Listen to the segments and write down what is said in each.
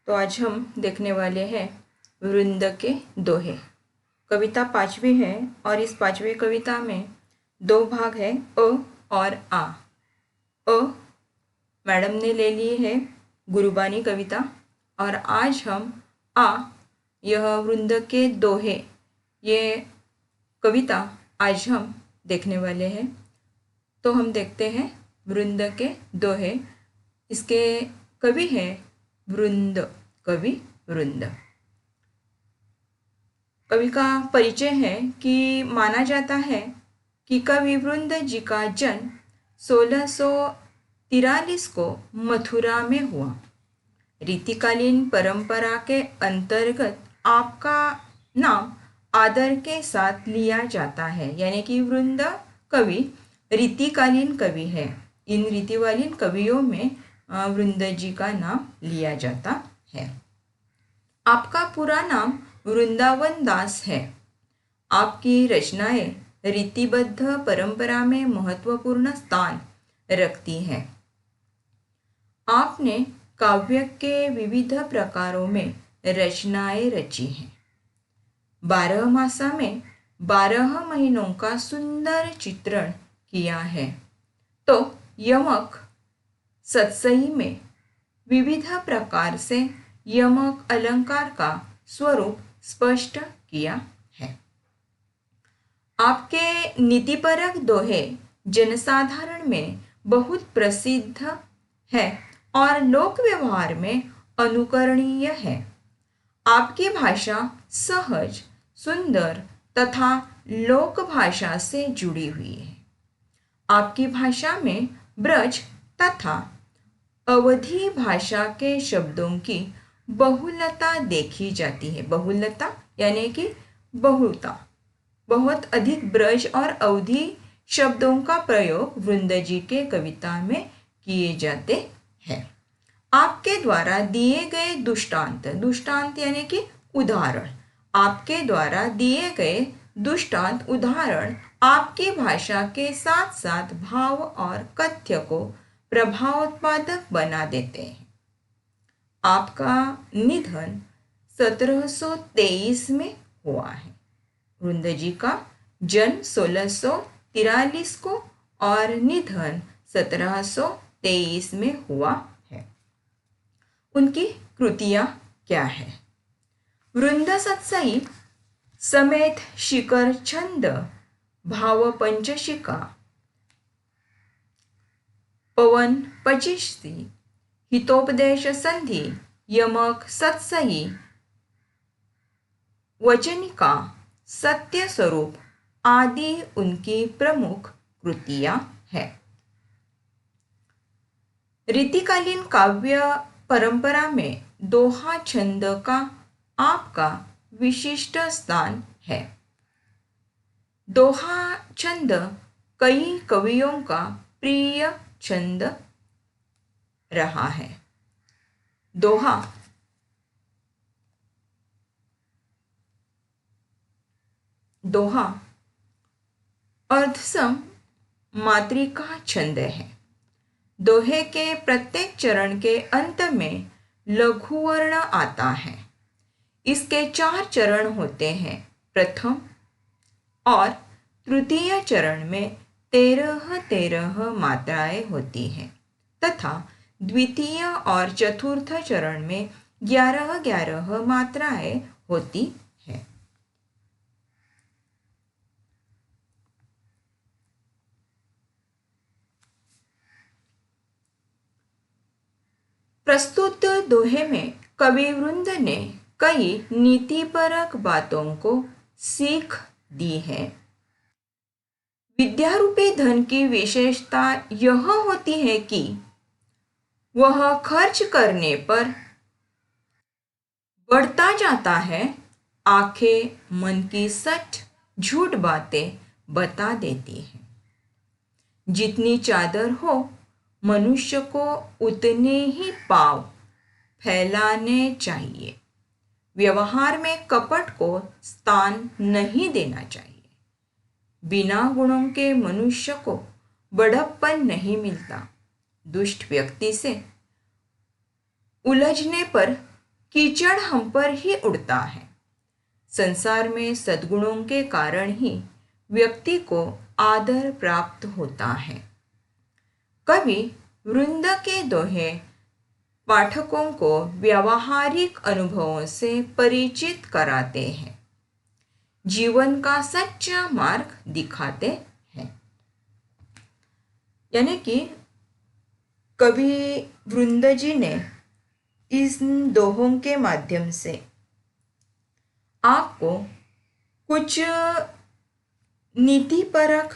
तो आज हम देखने वाले हैं वृंद के दोहे। कविता पांचवी है और इस पांचवी कविता में दो भाग है, अ और आ। अ मैडम ने ले ली है गुरुबानी कविता और आज हम आ, यह वृंद के दोहे, ये कविता आज हम देखने वाले हैं। तो हम देखते हैं वृंद के दोहे। इसके कवि है वृंद, कवि वृंद। कवि का परिचय है कि माना जाता है कि कवि वृंद जी का जन्म 1643 को मथुरा में हुआ। रीतिकालीन परंपरा के अंतर्गत आपका नाम आदर के साथ लिया जाता है, यानी कि वृंद कवि रीतिकालीन कवि है। इन रीतिकालीन कवियों में वृंद जी का नाम लिया जाता है। आपका पूरा नाम वृंदावन दास है। आपकी रचनाएं रीतिबद्ध परंपरा में महत्वपूर्ण स्थान रखती हैं। आपने काव्य के विविध प्रकारों में रचनाएं रची हैं। 12 मासा में 12 महीनों का सुंदर चित्रण किया है। तो यमक सतसई में विविध प्रकार से यमक अलंकार का स्वरूप स्पष्ट किया है। आपके नीतिपरक दोहे जनसाधारण में बहुत प्रसिद्ध है और लोक व्यवहार में अनुकरणीय है। आपकी भाषा सहज, सुंदर तथा लोक भाषा से जुड़ी हुई है। आपकी भाषा में ब्रज तथा अवधी भाषा के शब्दों की बहुलता देखी जाती है। बहुलता यानी कि बहुलता, बहुत अधिक ब्रज और अवधी शब्दों का प्रयोग वृंद जी के कविता में किए जाते हैं। आपके द्वारा दिए गए दृष्टांत, दृष्टांत यानी कि उदाहरण, आपके द्वारा दिए गए दृष्टांत उदाहरण आपकी भाषा के साथ साथ भाव और कथ्य को प्रभावोत्पादक बना देते हैं। आपका निधन 1723 में हुआ है। वृंद जी का जन्म 1643 को और निधन 1723 में हुआ है। उनकी कृतियां क्या है? वृंद सतसई समेत शिखर छंद, भाव पंचशिका, पवन पचिशी, हितोपदेश संधि, यमक सतसई, वचनिका, सत्य स्वरूप आदि उनकी प्रमुख कृतियां हैं। रीतिकालीन काव्य परंपरा में दोहा छंद का आपका विशिष्ट स्थान है। दोहा छंद कई कवियों का प्रिय छंद रहा है। दोहा अर्धसम मात्रिका छंद है। दोहे के प्रत्येक चरण के अंत में लघुवर्ण आता है। इसके 4 चरण होते हैं। प्रथम और तृतीय चरण में 13 मात्राएं होती हैं तथा द्वितीय और चतुर्थ चरण में 11 मात्राएं होती हैं। प्रस्तुत दोहे में कवि वृंद ने कई नीतिपरक बातों को सीख दी है। विद्यारूपी धन की विशेषता यह होती है कि वह खर्च करने पर बढ़ता जाता है। आंखें मन की सच झूठ बातें बता देती हैं। जितनी चादर हो मनुष्य को उतने ही पांव फैलाने चाहिए। व्यवहार में कपट को स्थान नहीं देना चाहिए। बिना गुणों के मनुष्य को बड़प्पन नहीं मिलता। दुष्ट व्यक्ति से उलझने पर कीचड़ हम पर ही उड़ता है। संसार में सद्गुणों के कारण ही व्यक्ति को आदर प्राप्त होता है। कवि वृंद के दोहे पाठकों को व्यावहारिक अनुभवों से परिचित कराते हैं, जीवन का सच्चा मार्ग दिखाते हैं। यानी कि कवि वृंद जी ने इन दोहों के माध्यम से आपको कुछ नीतिपरक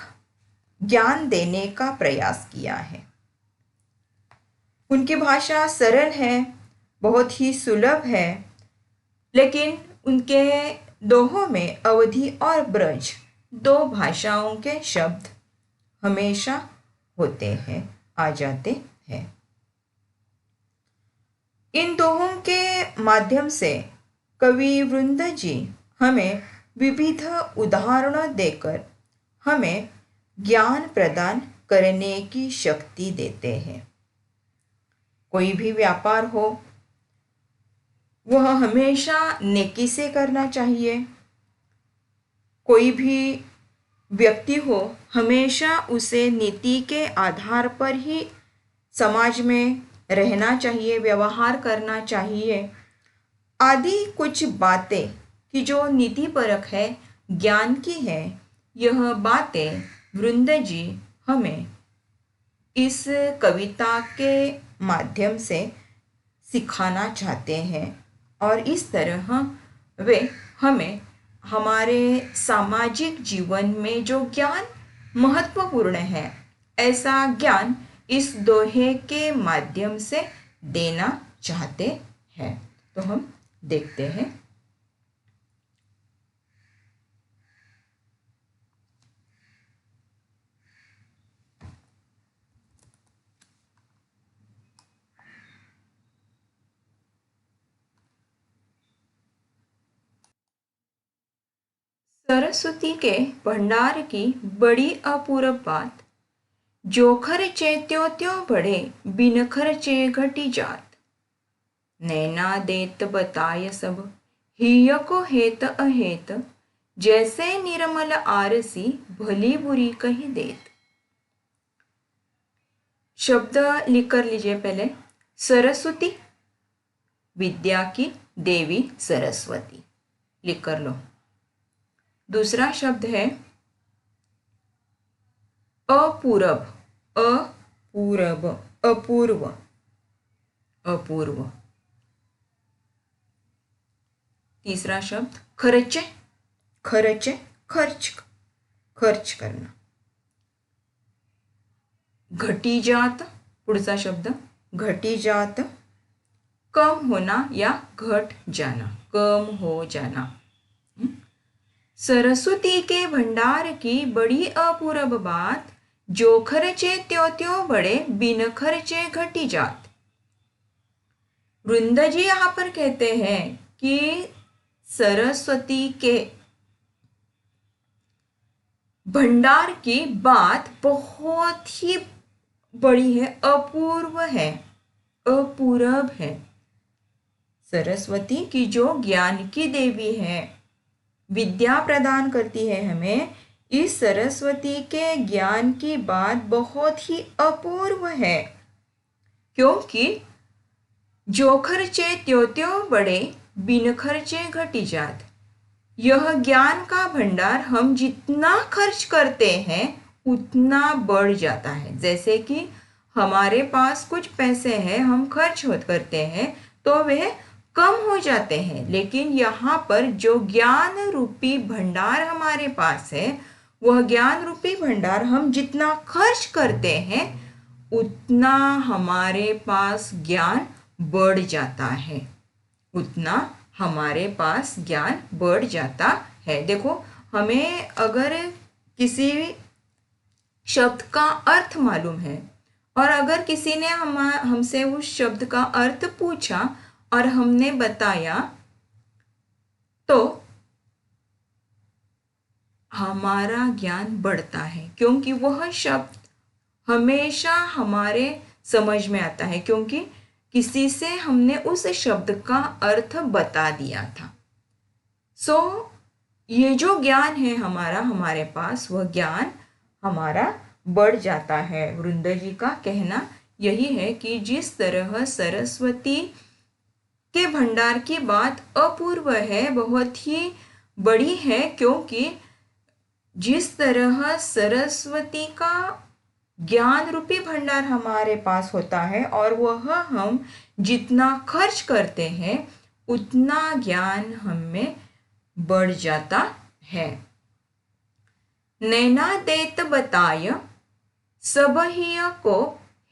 ज्ञान देने का प्रयास किया है। उनकी भाषा सरल है, बहुत ही सुलभ है, लेकिन उनके दोहों में अवधी और ब्रज दो भाषाओं के शब्द हमेशा होते हैं, आ जाते हैं। इन दोहों के माध्यम से कवि वृंद जी हमें विविध उदाहरण देकर हमें ज्ञान प्रदान करने की शक्ति देते हैं। कोई भी व्यापार हो वह हमेशा नेकी से करना चाहिए। कोई भी व्यक्ति हो हमेशा उसे नीति के आधार पर ही समाज में रहना चाहिए, व्यवहार करना चाहिए, आदि कुछ बातें कि जो नीतिपरक है, ज्ञान की है, यह बातें वृंद जी हमें इस कविता के माध्यम से सिखाना चाहते हैं और इस तरह वे हमें हमारे सामाजिक जीवन में जो ज्ञान महत्वपूर्ण है, ऐसा ज्ञान इस दोहे के माध्यम से देना चाहते हैं। तो हम देखते हैं। सरस्वती के भंडार की बड़ी अपूर्व बात, जो खर्चे त्यों त्यों बढ़े, बिन खर्चे घटी जात। नैना देत बताय सब, हिय को हेत अहेत, जैसे निर्मल आरसी, भली बुरी कही देत। शब्द लिख कर लीजिए पहले। सरस्वती, विद्या की देवी सरस्वती, लिख कर लो। दूसरा शब्द है अपूरब, अपूरब, अपूर्व, अपूर्व। तीसरा शब्द खर्चे, खर्चे, खर्च, खर्च करना। घटी जात, पुढचा शब्द घटी जात, कम होना या घट जाना, कम हो जाना। सरस्वती के भंडार की बड़ी अपूर्व बात, जो खर्चे त्यों त्यों बढ़े, बिन खर्चे घटी जात। वृंद जी यहाँ पर कहते हैं कि सरस्वती के भंडार की बात बहुत ही बड़ी है, अपूर्व है, अपूर्व है। सरस्वती की जो ज्ञान की देवी है, विद्या प्रदान करती है हमें, इस सरस्वती के ज्ञान की बात बहुत ही अपूर्व है, क्योंकि जो खर्चे त्यों त्यों बढ़े, बिन खर्चे घटी जात। यह ज्ञान का भंडार हम जितना खर्च करते हैं उतना बढ़ जाता है। जैसे कि हमारे पास कुछ पैसे हैं, हम खर्च करते हैं तो वह कम हो जाते हैं, लेकिन यहाँ पर जो ज्ञान रूपी भंडार हमारे पास है, वह ज्ञान रूपी भंडार हम जितना खर्च करते हैं उतना हमारे पास ज्ञान बढ़ जाता है, उतना हमारे पास ज्ञान बढ़ जाता है। देखो, हमें अगर किसी शब्द का अर्थ मालूम है और अगर किसी ने हमसे उस शब्द का अर्थ पूछा और हमने बताया, तो हमारा ज्ञान बढ़ता है, क्योंकि वह शब्द हमेशा हमारे समझ में आता है। क्योंकि किसी से हमने उस शब्द का अर्थ बता दिया था। ये जो ज्ञान है हमारे पास, वह ज्ञान हमारा बढ़ जाता है। वृंदा जी का कहना यही है कि जिस तरह सरस्वती के भंडार की बात अपूर्व है, बहुत ही बड़ी है, क्योंकि जिस तरह सरस्वती का ज्ञान रूपी भंडार हमारे पास होता है और वह हम जितना खर्च करते हैं उतना ज्ञान हमें बढ़ जाता है। नैना देत बताय सब हिय को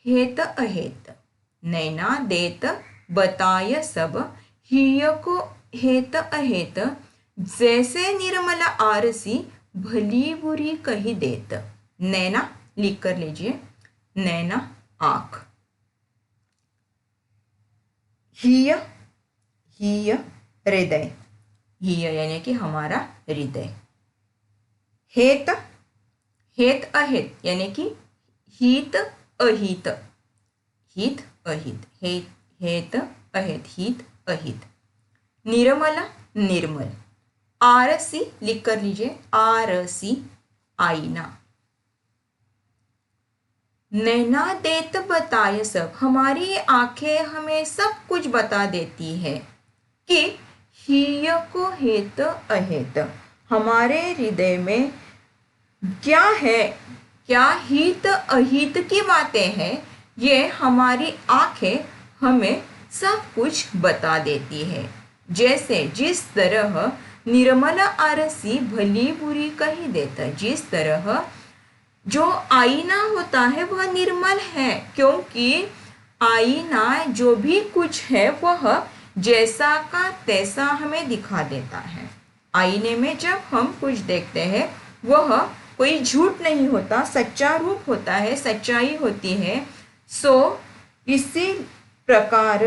हेत अहेत। नैना देत बताय सब हिय को हेत अहेत। जैसे निर्मल आरसी भली बुरी कही देत। नैना लिख कर लीजिए, नैना आँख, हिय हिय हृदय, हिय यानी कि हमारा हृदय, हेत हेत अहित यानी कि हित अहित, हित अहित, हेत अहित, हित अहित, निर्मल निर्मल, आरसी लिख कर लीजिए, आरसी आईना, नैना देत बताए सब, हमारी आंखें हमें सब कुछ बता देती है कि हिय को हेत अहेत, हमारे हृदय में क्या है, क्या हित अहित की बातें हैं, ये हमारी आंखें हमें सब कुछ बता देती है। जैसे जिस तरह निर्मल आरसी भली बुरी कही देता, जिस तरह जो आईना होता है वह निर्मल है, क्योंकि आईना जो भी कुछ है वह जैसा का तैसा हमें दिखा देता है। आईने में जब हम कुछ देखते हैं वह कोई झूठ नहीं होता, सच्चा रूप होता है, सच्चाई होती है। इसी प्रकार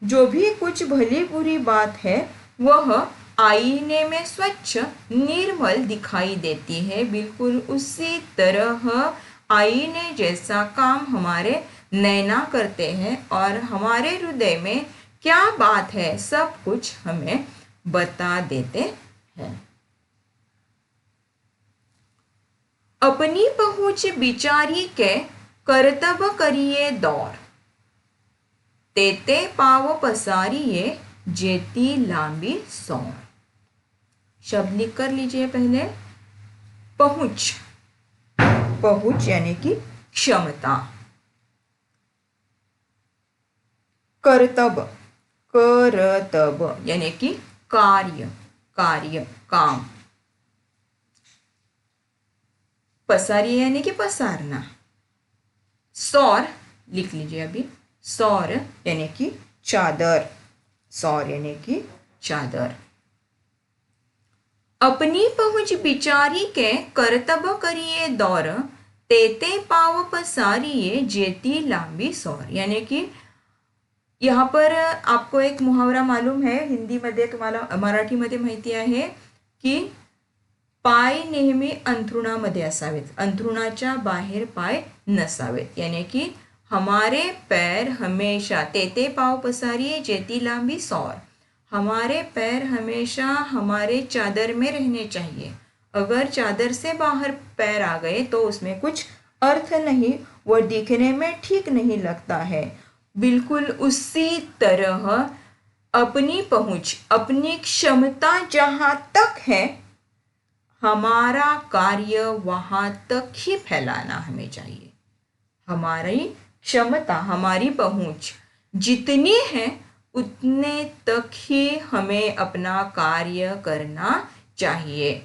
जो भी कुछ भली बुरी बात है वह आईने में स्वच्छ निर्मल दिखाई देती है। बिल्कुल उसी तरह आईने जैसा काम हमारे नैना करते हैं और हमारे हृदय में क्या बात है सब कुछ हमें बता देते हैं। अपनी पहुंच बिचारी के करतब करिए दौर, तेते पाव पसारिए जेती लांबी सौर। शब्द लिख कर लीजिए पहले, पहुंच, पहुंच यानी कि क्षमता, करतब, करतब यानी कि कार्य, कार्य काम, पसारी यानी कि पसारना, सौर लिख लीजिए अभी, सौर यानी कि चादर, सौर यानी कि चादर। अपनी पहुंच बिचारी के करतब करिए दौर, तेते पाव पसारिए जेती लांबी सौर। यानी कि यहाँ पर आपको एक मुहावरा मालूम है, हिंदी मध्ये तुम्हाला मराठीमध्ये माहिती आहे की पाय नेहमी अंथरुणामध्ये असावेत, अंथरुणाच्या बाहेर पाय नसावेत। यानी कि हमारे पैर हमेशा, तेते पाव पसारिए जेती लांबी सौर, हमारे पैर हमेशा हमारे चादर में रहने चाहिए। अगर चादर से बाहर पैर आ गए तो उसमें कुछ अर्थ नहीं, वह दिखने में ठीक नहीं लगता है। बिल्कुल उसी तरह अपनी पहुंच, अपनी क्षमता जहाँ तक है हमारा कार्य वहाँ तक ही फैलाना हमें चाहिए। हमारी क्षमता, हमारी पहुंच जितनी है उतने तक ही हमें अपना कार्य करना चाहिए,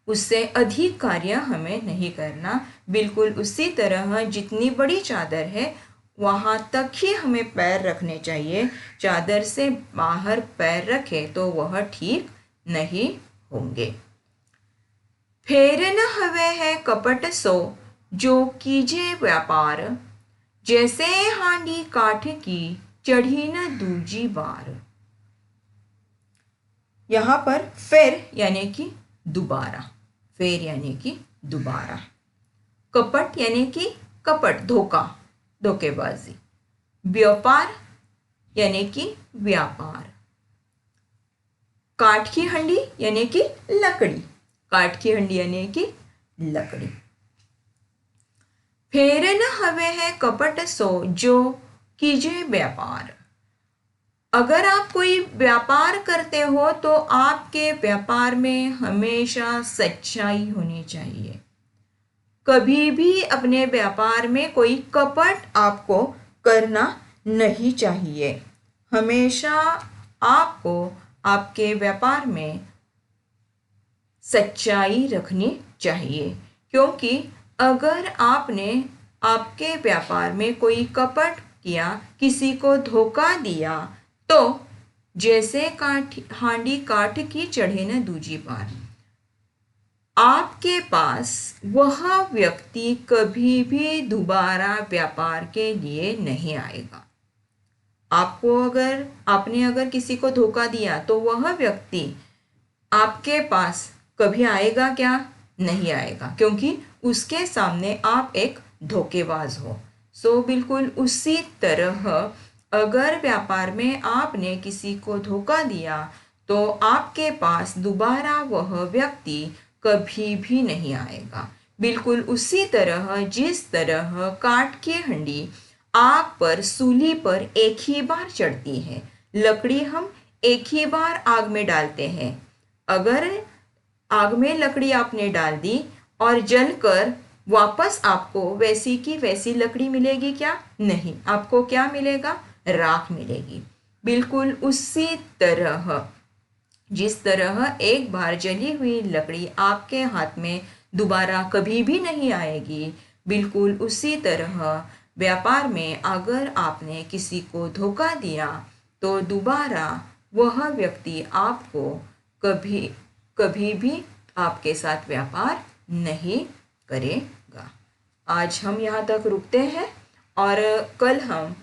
उससे अधिक कार्य हमें नहीं करना। बिल्कुल उसी तरह जितनी बड़ी चादर है वहाँ तक ही हमें पैर रखने चाहिए। चादर से बाहर पैर रखे तो वह ठीक नहीं होंगे। फेर न हवे है कपट सो जो कीजे व्यापार, जैसे हांडी काठ की चढ़ी न दूजी बार। यहाँ पर फिर यानी कि दोबारा, फिर यानी कि दोबारा, कपट यानी कि कपट, धोखा, धोखेबाजी, व्यापार यानी कि व्यापार। काठ की हंडी यानी कि लकड़ी, काठ की हंडी यानी कि लकड़ी। फेर न हवे है कपट सो जो कीजिए व्यापार। अगर आप कोई व्यापार करते हो तो आपके व्यापार में हमेशा सच्चाई होनी चाहिए। कभी भी अपने व्यापार में कोई कपट आपको करना नहीं चाहिए। हमेशा आपको आपके व्यापार में सच्चाई रखनी चाहिए, क्योंकि अगर आपने आपके व्यापार में कोई कपट किया, किसी को धोखा दिया, तो जैसे हांडी काठ की चढ़े न दूजी बार, आपके पास वह व्यक्ति कभी भी दोबारा व्यापार के लिए नहीं आएगा। आपने अगर किसी को धोखा दिया तो वह व्यक्ति आपके पास कभी आएगा क्या? नहीं आएगा, क्योंकि उसके सामने आप एक धोखेबाज हो। बिल्कुल उसी तरह अगर व्यापार में आपने किसी को धोखा दिया तो आपके पास दोबारा वह व्यक्ति कभी भी नहीं आएगा। बिल्कुल उसी तरह जिस तरह काठ की हंडी आग पर, सूली पर एक ही बार चढ़ती है, लकड़ी हम एक ही बार आग में डालते हैं। अगर आग में लकड़ी आपने डाल दी और जलकर वापस आपको वैसी की वैसी लकड़ी मिलेगी क्या? नहीं, आपको क्या मिलेगा? राख मिलेगी। बिल्कुल उसी तरह जिस तरह एक बार जली हुई लकड़ी आपके हाथ में दोबारा कभी भी नहीं आएगी, बिल्कुल उसी तरह व्यापार में अगर आपने किसी को धोखा दिया तो दोबारा वह व्यक्ति आपको कभी भी आपके साथ व्यापार नहीं करेगा। आज हम यहाँ तक रुकते हैं और कल हम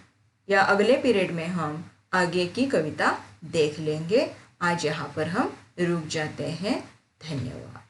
या अगले पीरियड में हम आगे की कविता देख लेंगे। आज यहाँ पर हम रुक जाते हैं। धन्यवाद।